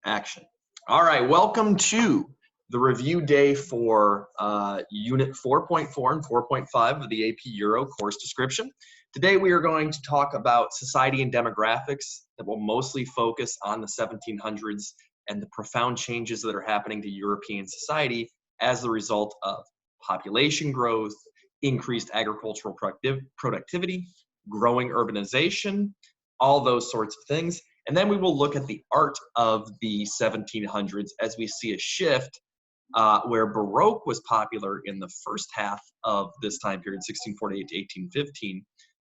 Action. All right, welcome to the review day for Unit 4.4 and 4.5 of the AP Euro course description. Today we are going to talk about society and demographics that will mostly focus on the 1700s and the profound changes that are happening to European society as the result of population growth, increased agricultural productivity, growing urbanization, all those sorts of things. And then we will look at the art of the 1700s as we see a shift where Baroque was popular in the first half of this time period, 1648 to 1815.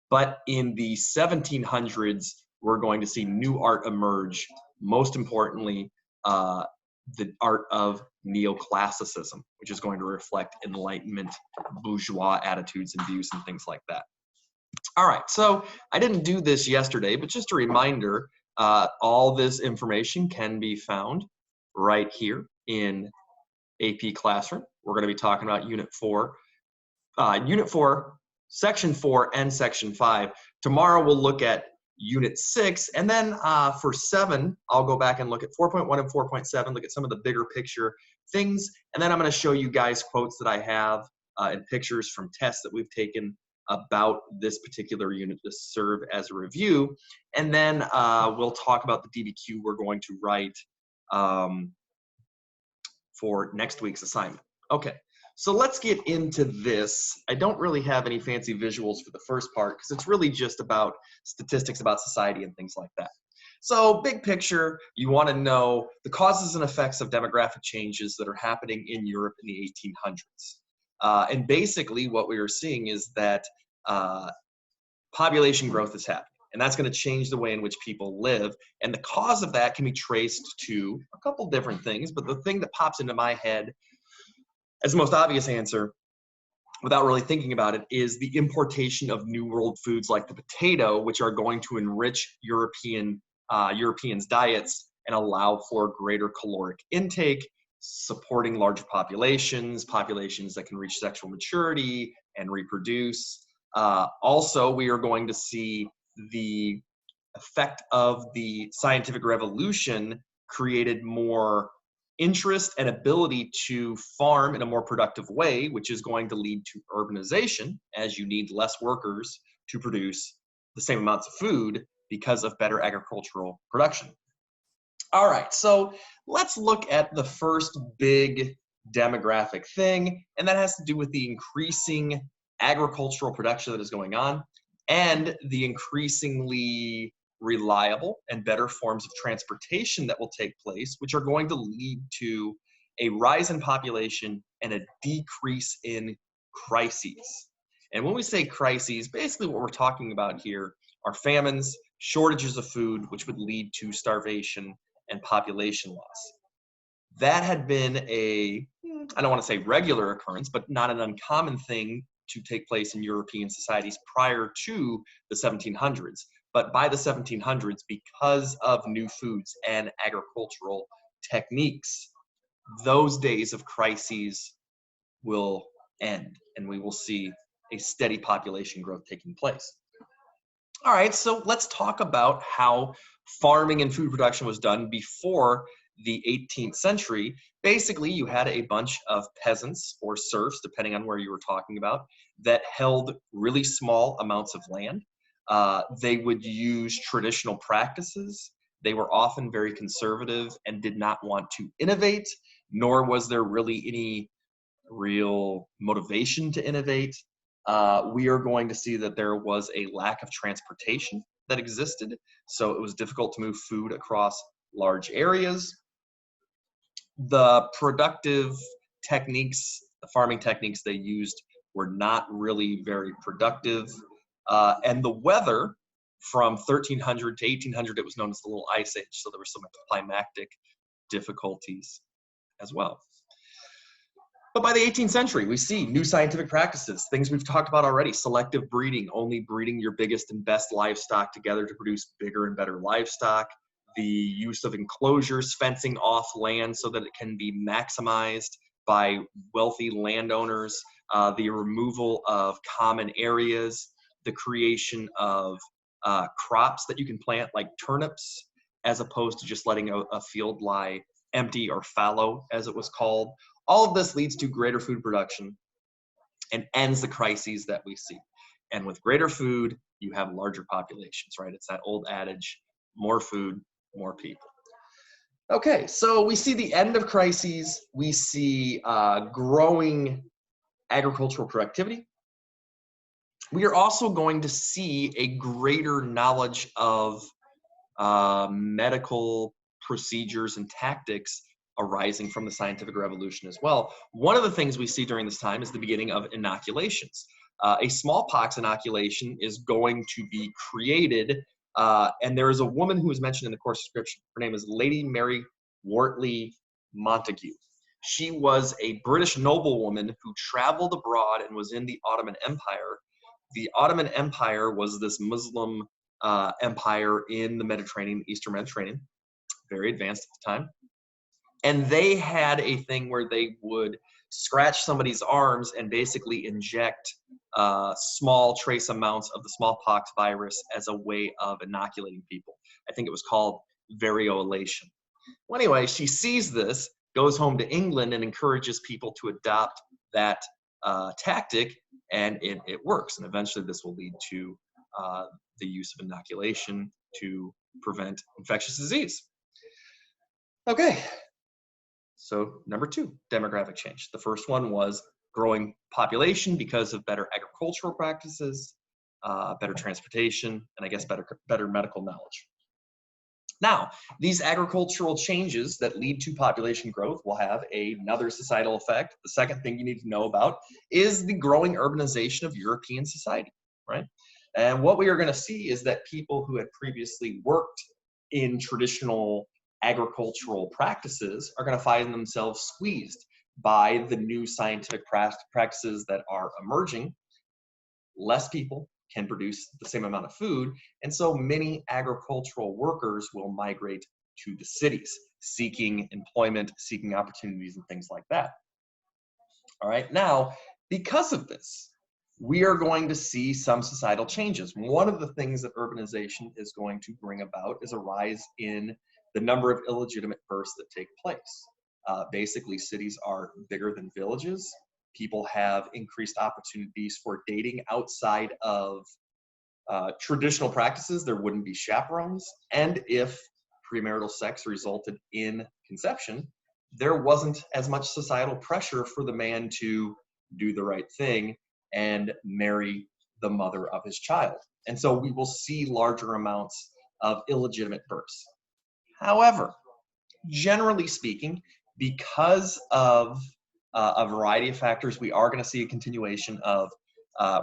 But in the 1700s, we're going to see new art emerge, most importantly, the art of neoclassicism, which is going to reflect Enlightenment, bourgeois attitudes and views and things like that. All right, so I didn't do this yesterday, but just a reminder, all this information can be found right here in AP Classroom. We're going to be talking about Unit 4, Section 4, and Section 5. Tomorrow we'll look at Unit 6, and then for 7, I'll go back and look at 4.1 and 4.7, look at some of the bigger picture things, and then I'm going to show you guys quotes that I have and pictures from tests that we've taken about this particular unit to serve as a review. And then we'll talk about the DBQ we're going to write for next week's assignment. Okay, so let's get into this. I don't really have any fancy visuals for the first part because it's really just about statistics about society and things like that. So big picture, you want to know the causes and effects of demographic changes that are happening in Europe in the 1800s. And basically what we are seeing is that population growth is happening, and that's going to change the way in which people live. And the cause of that can be traced to a couple different things, but the thing that pops into my head as the most obvious answer, without really thinking about it, is the importation of New World foods like the potato, which are going to enrich Europeans' diets and allow for greater caloric intake, supporting larger populations that can reach sexual maturity and reproduce. Also, we are going to see the effect of the scientific revolution created more interest and ability to farm in a more productive way, which is going to lead to urbanization, as you need less workers to produce the same amounts of food because of better agricultural production. All right, so let's look at the first big demographic thing, and that has to do with the increasing agricultural production that is going on and the increasingly reliable and better forms of transportation that will take place, which are going to lead to a rise in population and a decrease in crises. And when we say crises, basically what we're talking about here are famines, shortages of food, which would lead to starvation and population loss. That had been I don't want to say regular occurrence, but not an uncommon thing to take place in European societies prior to the 1700s. But by the 1700s, because of new foods and agricultural techniques, those days of crises will end, and we will see a steady population growth taking place. All right, so let's talk about how farming and food production was done before the 18th century. Basically, you had a bunch of peasants or serfs, depending on where you were talking about, that held really small amounts of land. They would use traditional practices. They were often very conservative and did not want to innovate, nor was there really any real motivation to innovate. We are going to see that there was a lack of transportation that existed, so it was difficult to move food across large areas. The productive techniques, the farming techniques they used were not really very productive. And the weather from 1300 to 1800, it was known as the Little Ice Age, so there were some climactic difficulties as well. But by the 18th century, we see new scientific practices, things we've talked about already: selective breeding, only breeding your biggest and best livestock together to produce bigger and better livestock, the use of enclosures, fencing off land so that it can be maximized by wealthy landowners, the removal of common areas, the creation of crops that you can plant like turnips as opposed to just letting a field lie empty or fallow, as it was called. All of this leads to greater food production and ends the crises that we see. And with greater food, you have larger populations, right? It's that old adage, more food, more people. Okay, so we see the end of crises. We see growing agricultural productivity. We are also going to see a greater knowledge of medical procedures and tactics arising from the scientific revolution as well. One of the things we see during this time is the beginning of inoculations. A smallpox inoculation is going to be created, and there is a woman who is mentioned in the course description. Her name is Lady Mary Wortley Montagu. She was a British noblewoman who traveled abroad and was in the Ottoman Empire. The Ottoman Empire was this Muslim empire in the Mediterranean, Eastern Mediterranean, very advanced at the time. And they had a thing where they would scratch somebody's arms and basically inject small trace amounts of the smallpox virus as a way of inoculating people. I think it was called variolation. Well, anyway, she sees this, goes home to England, and encourages people to adopt that tactic, and it works. And eventually this will lead to the use of inoculation to prevent infectious disease. Okay, so number 2, demographic change. The first one was growing population because of better agricultural practices, better transportation, and I guess better medical knowledge. Now, these agricultural changes that lead to population growth will have another societal effect. The second thing you need to know about is the growing urbanization of European society, right? And what we are going to see is that people who had previously worked in traditional agricultural practices are going to find themselves squeezed by the new scientific practices that are emerging. Less people can produce the same amount of food, and so many agricultural workers will migrate to the cities, seeking employment, seeking opportunities, and things like that. All right, now, because of this, we are going to see some societal changes. One of the things that urbanization is going to bring about is a rise in the number of illegitimate births that take place. Basically, cities are bigger than villages. People have increased opportunities for dating outside of traditional practices. There wouldn't be chaperones. And if premarital sex resulted in conception, there wasn't as much societal pressure for the man to do the right thing and marry the mother of his child. And so we will see larger amounts of illegitimate births. However, generally speaking, because of a variety of factors, we are going to see a continuation of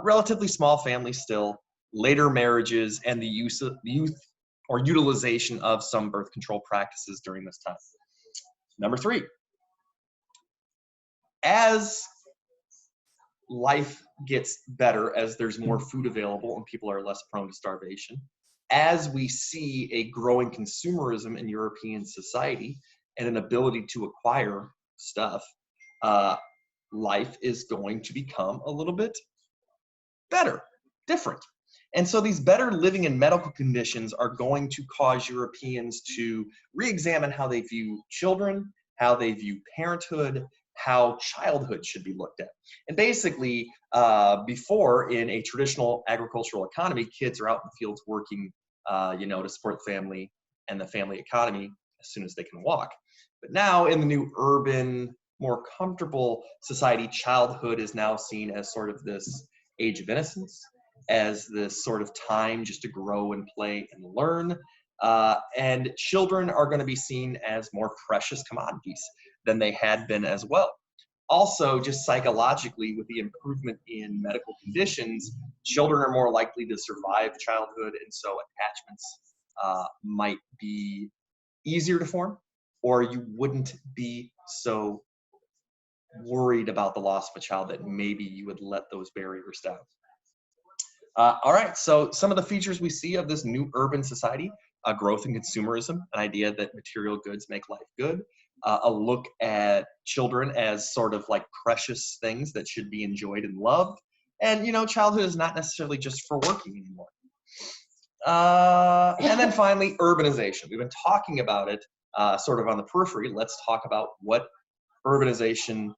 relatively small families still, later marriages, and the use of utilization of some birth control practices during this time. Number 3, as life gets better, as there's more food available and people are less prone to starvation, as we see a growing consumerism in European society and an ability to acquire stuff, life is going to become a little bit better, different. And so these better living and medical conditions are going to cause Europeans to re-examine how they view children, how they view parenthood, how childhood should be looked at. And basically, before, in a traditional agricultural economy, kids are out in the fields working, to support the family and the family economy as soon as they can walk. But now, in the new urban, more comfortable society, childhood is now seen as sort of this age of innocence, as this sort of time just to grow and play and learn. And children are going to be seen as more precious commodities than they had been as well. Also, just psychologically, with the improvement in medical conditions, children are more likely to survive childhood, and so attachments might be easier to form, or you wouldn't be so worried about the loss of a child that maybe you would let those barriers down. All right, so some of the features we see of this new urban society: growth in consumerism, an idea that material goods make life good, a look at children as sort of like precious things that should be enjoyed and loved, and childhood is not necessarily just for working anymore. And then finally, urbanization. We've been talking about it sort of on the periphery. Let's talk about what urbanization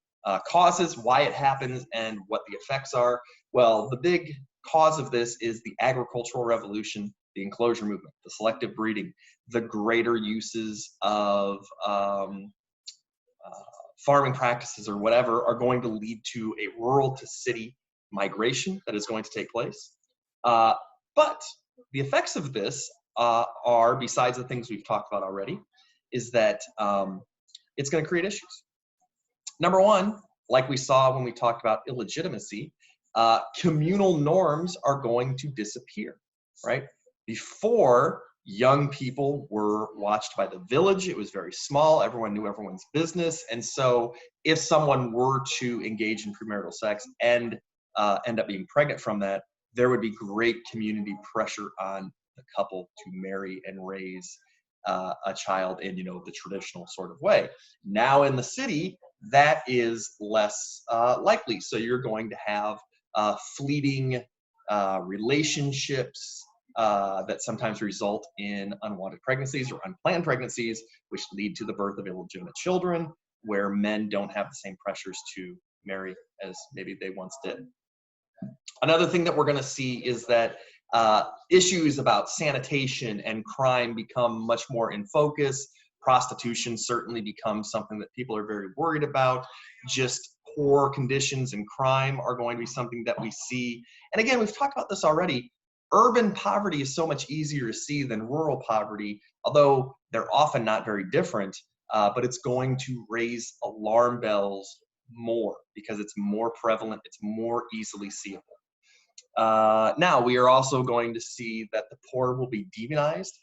causes, why it happens, and what the effects are. Well, the big cause of this is the agricultural revolution, the enclosure movement, the selective breeding, the greater uses of farming practices or whatever are going to lead to a rural to city migration that is going to take place. But the effects of this are, besides the things we've talked about already, is that it's going to create issues. Number one, like we saw when we talked about illegitimacy, communal norms are going to disappear, right? Before, young people were watched by the village. It was very small. Everyone knew everyone's business. And so if someone were to engage in premarital sex and end up being pregnant from that, there would be great community pressure on the couple to marry and raise a child in, you know, the traditional sort of way. Now in the city, that is less likely. So you're going to have fleeting relationships that sometimes result in unwanted pregnancies or unplanned pregnancies, which lead to the birth of illegitimate children, where men don't have the same pressures to marry as maybe they once did. Another thing that we're going to see is that issues about sanitation and crime become much more in focus. Prostitution certainly becomes something that people are very worried about. Just poor conditions and crime are going to be something that we see. And again, we've talked about this already. Urban poverty is so much easier to see than rural poverty, although they're often not very different, but it's going to raise alarm bells more because it's more prevalent, it's more easily seeable. Now, we are also going to see that the poor will be demonized.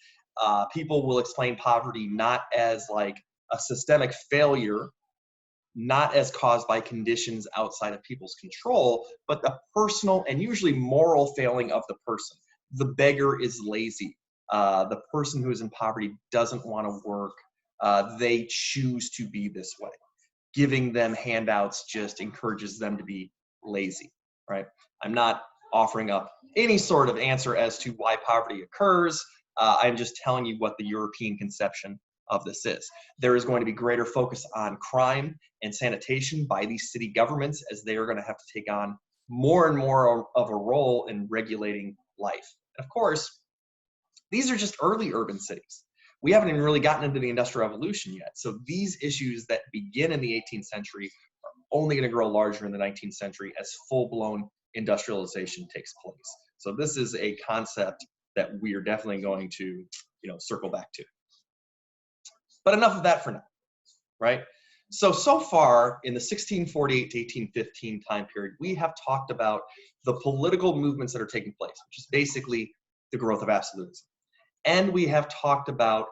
People will explain poverty not as like a systemic failure, not as caused by conditions outside of people's control, but the personal and usually moral failing of the person. The beggar is lazy. The person who is in poverty doesn't want to work. They choose to be this way. Giving them handouts just encourages them to be lazy, right? I'm not offering up any sort of answer as to why poverty occurs. I'm just telling you what the European conception of this is. There is going to be greater focus on crime and sanitation by these city governments, as they are going to have to take on more and more of a role in regulating life. And of course, these are just early urban cities. We haven't even really gotten into the Industrial Revolution yet. So these issues that begin in the 18th century are only going to grow larger in the 19th century as full-blown industrialization takes place. So this is a concept that we are definitely going to, you know, circle back to. But enough of that for now, right? So far in the 1648 to 1815 time period, we have talked about the political movements that are taking place, which is basically the growth of absolutism. And we have talked about,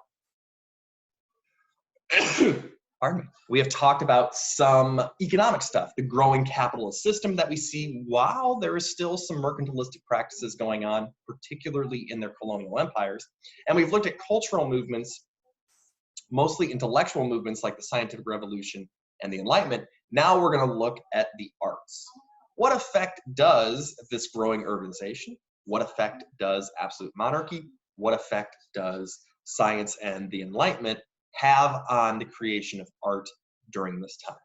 pardon me, we have talked about some economic stuff, the growing capitalist system that we see while there is still some mercantilistic practices going on, particularly in their colonial empires. And we've looked at cultural movements, mostly intellectual movements like the scientific revolution and the Enlightenment. Now we're going to look at the arts. What effect does this growing urbanization? What effect does absolute monarchy? What effect does science and the Enlightenment have on the creation of art during this time?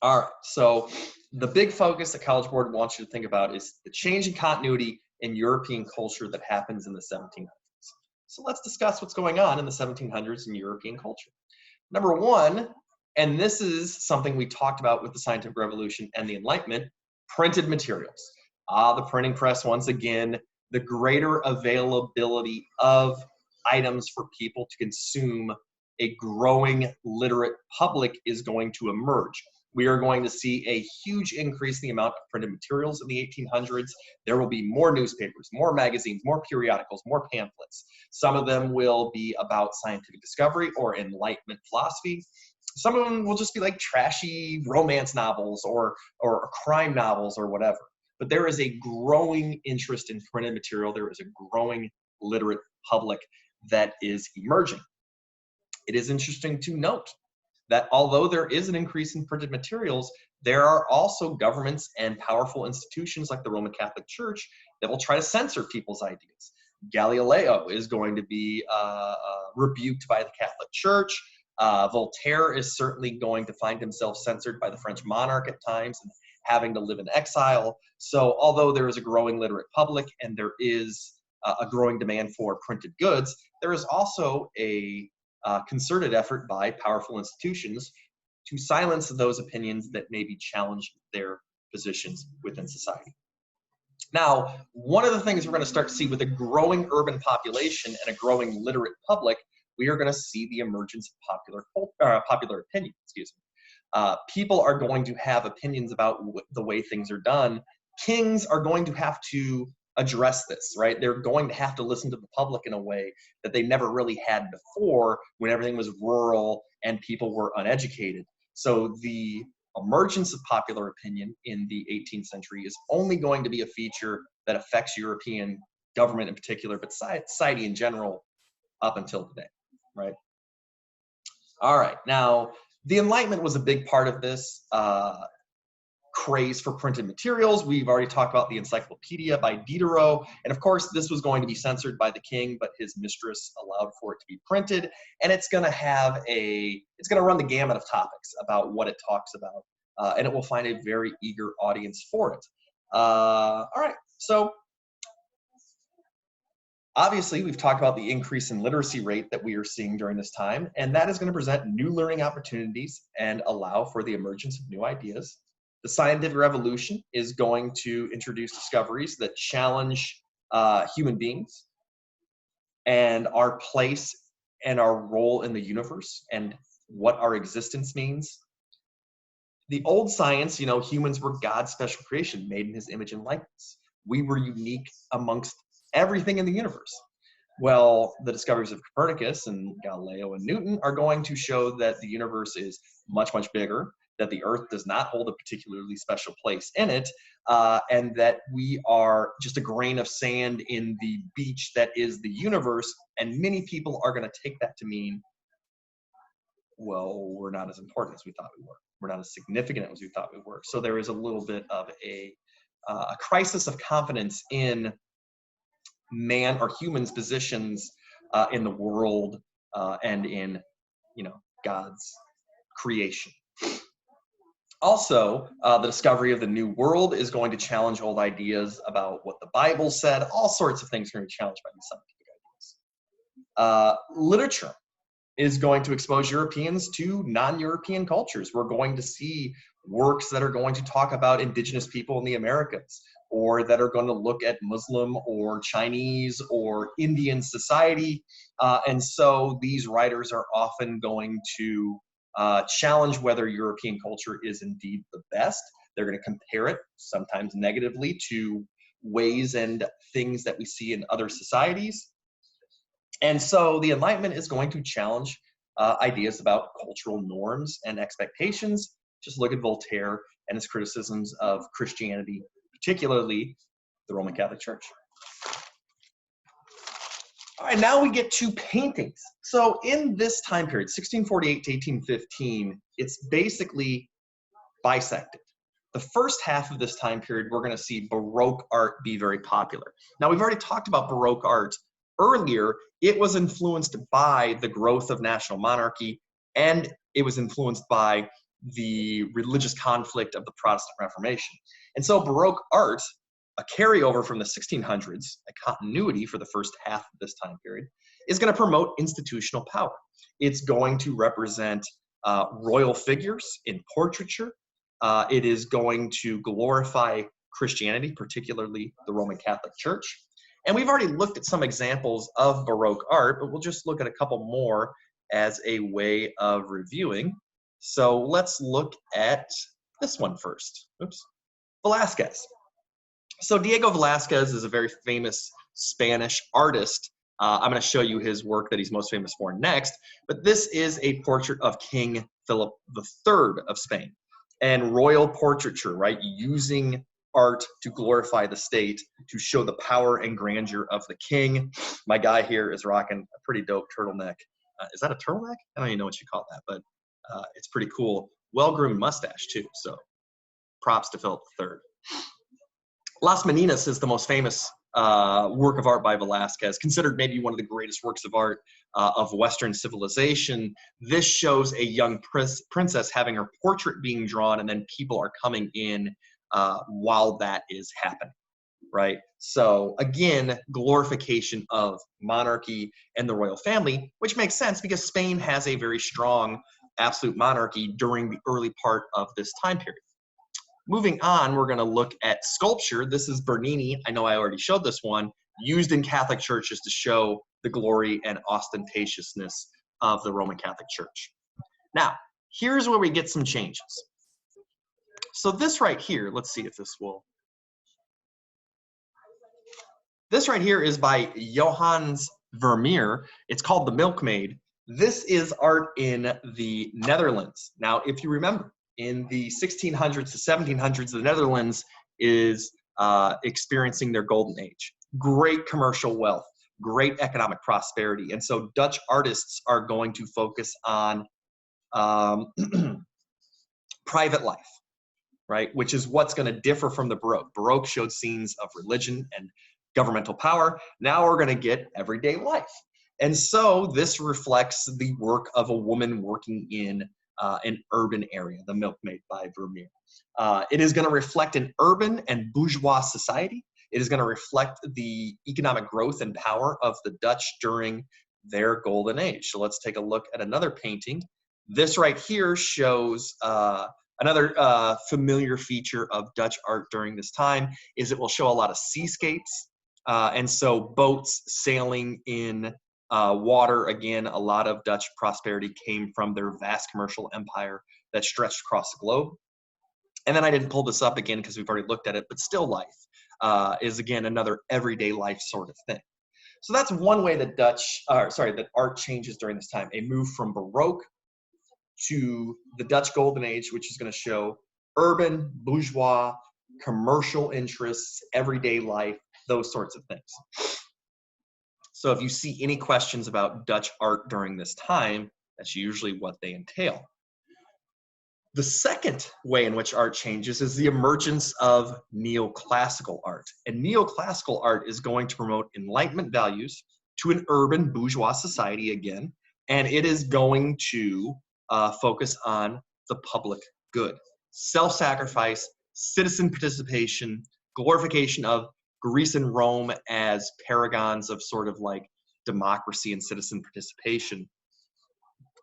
All right, so the big focus that College Board wants you to think about is the change in continuity in European culture that happens in the 1700s. So let's discuss what's going on in the 1700s in European culture. Number one, and this is something we talked about with the scientific revolution and the Enlightenment, printed materials. The printing press, once again, the greater availability of items for people to consume, a growing literate public is going to emerge. We are going to see a huge increase in the amount of printed materials in the 1800s. There will be more newspapers, more magazines, more periodicals, more pamphlets. Some of them will be about scientific discovery or Enlightenment philosophy. Some of them will just be like trashy romance novels or crime novels or whatever. But there is a growing interest in printed material. There is a growing literate public that is emerging. It is interesting to note that although there is an increase in printed materials, there are also governments and powerful institutions like the Roman Catholic Church that will try to censor people's ideas. Galileo is going to be rebuked by the Catholic Church. Voltaire is certainly going to find himself censored by the French monarch at times and having to live in exile. So although there is a growing literate public and there is a growing demand for printed goods, there is also a concerted effort by powerful institutions to silence those opinions that maybe challenge their positions within society. Now, one of the things we're going to start to see with a growing urban population and a growing literate public, we are going to see the emergence of popular opinion. Excuse me. People are going to have opinions about the way things are done. Kings are going to have to address this, right? They're going to have to listen to the public in a way that they never really had before when everything was rural and people were uneducated. So the emergence of popular opinion in the 18th century is only going to be a feature that affects European government in particular, but society in general up until today, right? All right, now the Enlightenment was a big part of this craze for printed materials. We've already talked about the Encyclopedia by Diderot, and of course this was going to be censored by the king, but his mistress allowed for it to be printed, and it's going to run the gamut of topics about what it talks about, and it will find a very eager audience for it. All right, so obviously we've talked about the increase in literacy rate that we are seeing during this time, and that is going to present new learning opportunities and allow for the emergence of new ideas. The scientific revolution is going to introduce discoveries that challenge human beings and our place and our role in the universe and what our existence means. The old science, you know, humans were God's special creation, made in his image and likeness. We were unique amongst everything in the universe. Well, the discoveries of Copernicus and Galileo and Newton are going to show that the universe is much, much bigger, that the earth does not hold a particularly special place in it, and that we are just a grain of sand in the beach that is the universe, and many people are going to take that to mean, well, we're not as important as we thought we were. We're not as significant as we thought we were. So there is a little bit of a crisis of confidence in man or humans' positions in the world and in, you know, God's creation. Also, the discovery of the new world is going to challenge old ideas about what the Bible said. All sorts of things are going to be challenged by these scientific ideas. Literature is going to expose Europeans to non-European cultures. We're going to see works that are going to talk about indigenous people in the Americas, or that are going to look at Muslim or Chinese or Indian society. And so these writers are often going to challenge whether European culture is indeed the best. They're going to compare it, sometimes negatively, to ways and things that we see in other societies. And so the Enlightenment is going to challenge ideas about cultural norms and expectations. Just look at Voltaire and his criticisms of Christianity, particularly the Roman Catholic Church. All right, now we get to paintings. So in this time period, 1648 to 1815, it's basically bisected. The first half of this time period, we're going to see Baroque art be very popular. Now, we've already talked about Baroque art earlier. It was influenced by the growth of national monarchy, and it was influenced by the religious conflict of the Protestant Reformation. And so Baroque art, a carryover from the 1600s, a continuity for the first half of this time period, is going to promote institutional power. It's going to represent royal figures in portraiture. It is going to glorify Christianity, particularly the Roman Catholic Church. And we've already looked at some examples of Baroque art, but we'll just look at a couple more as a way of reviewing. So let's look at this one first. Oops. Velázquez. So Diego Velázquez is a very famous Spanish artist. I'm going to show you his work that he's most famous for next, but this is a portrait of King Philip III of Spain, and royal portraiture, right? Using art to glorify the state, to show the power and grandeur of the king. My guy here is rocking a pretty dope turtleneck. Is that a turtleneck? I don't even know what you call that, but it's pretty cool. Well-groomed mustache too, so props to Philip III. Las Meninas is the most famous work of art by Velázquez, considered maybe one of the greatest works of art of Western civilization. This shows a young princess having her portrait being drawn, and then people are coming in while that is happening, right? So again, glorification of monarchy and the royal family, which makes sense because Spain has a very strong absolute monarchy during the early part of this time period. Moving on, we're going to look at sculpture. This is Bernini. I know I already showed this one, used in Catholic churches to show the glory and ostentatiousness of the Roman Catholic Church. Now, here's where we get some changes. So this right here, let's see if this will. This right here is by Johannes Vermeer. It's called The Milkmaid. This is art in the Netherlands. Now, if you remember, in the 1600s to 1700s, the Netherlands is experiencing their golden age. Great commercial wealth, great economic prosperity. And so Dutch artists are going to focus on private life, right? Which is what's going to differ from the Baroque. Baroque showed scenes of religion and governmental power. Now we're going to get everyday life. And so this reflects the work of a woman working in an urban area, The Milkmaid by Vermeer. It is going to reflect an urban and bourgeois society. It is going to reflect the economic growth and power of the Dutch during their golden age. So let's take a look at another painting. This right here shows another familiar feature of Dutch art during this time is it will show a lot of seascapes. And so boats sailing in water. Again, a lot of Dutch prosperity came from their vast commercial empire that stretched across the globe. And then I didn't pull this up again because we've already looked at it, but still life is again another everyday life sort of thing. So that's one way that that art changes during this time. A move from Baroque to the Dutch Golden Age, which is going to show urban, bourgeois, commercial interests, everyday life, those sorts of things. So if you see any questions about Dutch art during this time, that's usually what they entail. The second way in which art changes is the emergence of neoclassical art. And neoclassical art is going to promote Enlightenment values to an urban bourgeois society again, and it is going to focus on the public good. Self-sacrifice, citizen participation, glorification of Greece and Rome as paragons of sort of like democracy and citizen participation.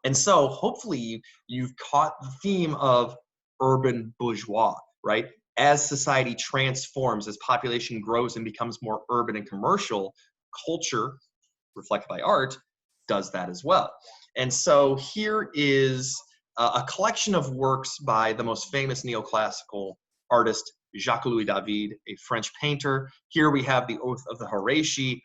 And so hopefully you've caught the theme of urban bourgeois, right? As society transforms, as population grows and becomes more urban and commercial, culture, reflected by art, does that as well. And so here is a collection of works by the most famous neoclassical artist, Jacques-Louis David, a French painter. Here we have the Oath of the Horatii.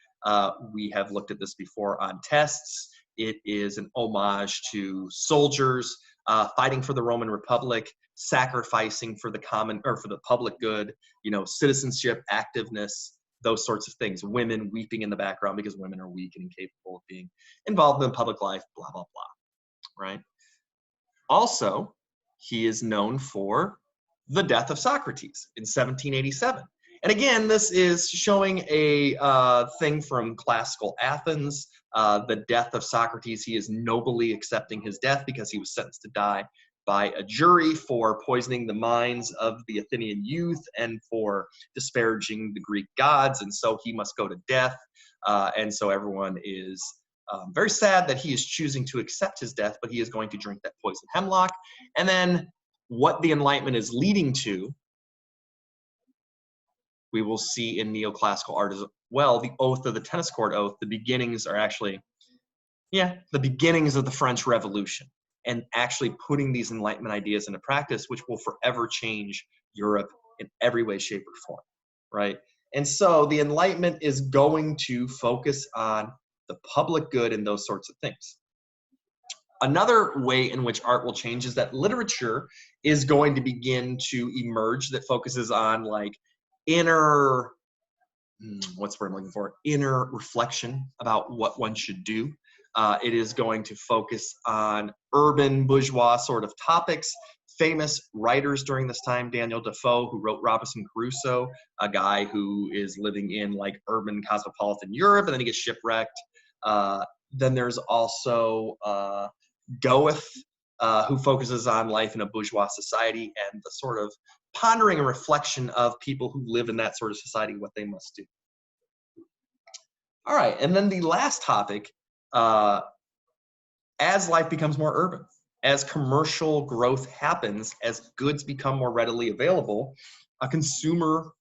We have looked at this before on tests. It is an homage to soldiers fighting for the Roman Republic, sacrificing for the common or for the public good, you know, citizenship, activeness, those sorts of things. Women weeping in the background because women are weak and incapable of being involved in public life, blah, blah, blah, right? Also, he is known for The Death of Socrates in 1787. And again, this is showing a thing from classical Athens, the death of Socrates. He is nobly accepting his death because he was sentenced to die by a jury for poisoning the minds of the Athenian youth and for disparaging the Greek gods, and so he must go to death. And so everyone is very sad that he is choosing to accept his death, but he is going to drink that poison hemlock. And then what the Enlightenment is leading to, we will see in neoclassical art as well. The oath of the tennis court oath, the beginnings are actually, the beginnings of the French Revolution, and actually putting these Enlightenment ideas into practice, which will forever change Europe in every way, shape, or form, right? And so the Enlightenment is going to focus on the public good and those sorts of things. Another way in which art will change is that literature is going to begin to emerge that focuses on like inner, what's the word I'm looking for? Inner reflection about what one should do. It is going to focus on urban bourgeois sort of topics, famous writers during this time, Daniel Defoe, who wrote Robinson Crusoe, a guy who is living in like urban cosmopolitan Europe, and then he gets shipwrecked. Then there's also Goethe, who focuses on life in a bourgeois society and the sort of pondering and reflection of people who live in that sort of society, what they must do. All right, and then the last topic, as life becomes more urban, as commercial growth happens, as goods become more readily available, a consumer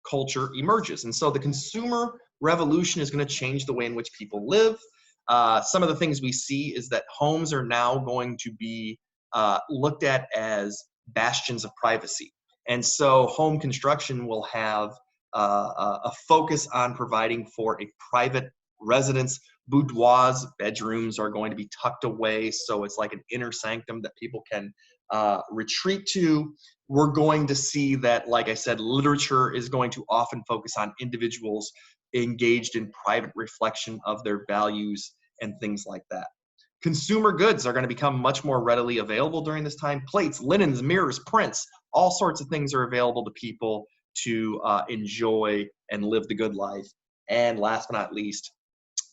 culture emerges. And so the consumer revolution is going to change the way in which people live. Some of the things we see is that homes are now going to be looked at as bastions of privacy. And so home construction will have a focus on providing for a private residence. Boudoirs, bedrooms are going to be tucked away, so it's like an inner sanctum that people can retreat to. We're going to see that, like I said, literature is going to often focus on individuals engaged in private reflection of their values and things like that. Consumer goods are going to become much more readily available during this time. Plates, linens, mirrors, prints, all sorts of things are available to people to enjoy and live the good life. And last but not least,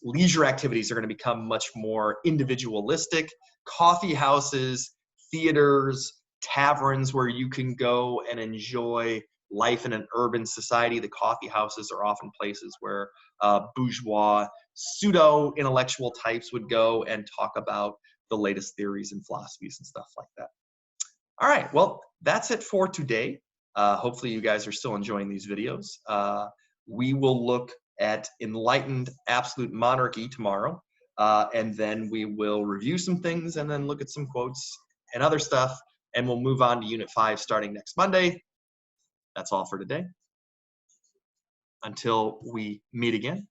leisure activities are going to become much more individualistic. Coffee houses, theaters, taverns where you can go and enjoy life in an urban society. The coffee houses are often places where bourgeois, pseudo-intellectual types would go and talk about the latest theories and philosophies and stuff like that. All right, well, that's it for today. Hopefully you guys are still enjoying these videos. We will look at enlightened absolute monarchy tomorrow, and then we will review some things and then look at some quotes and other stuff, and we'll move on to Unit 5 starting next Monday. That's all for today. Until we meet again,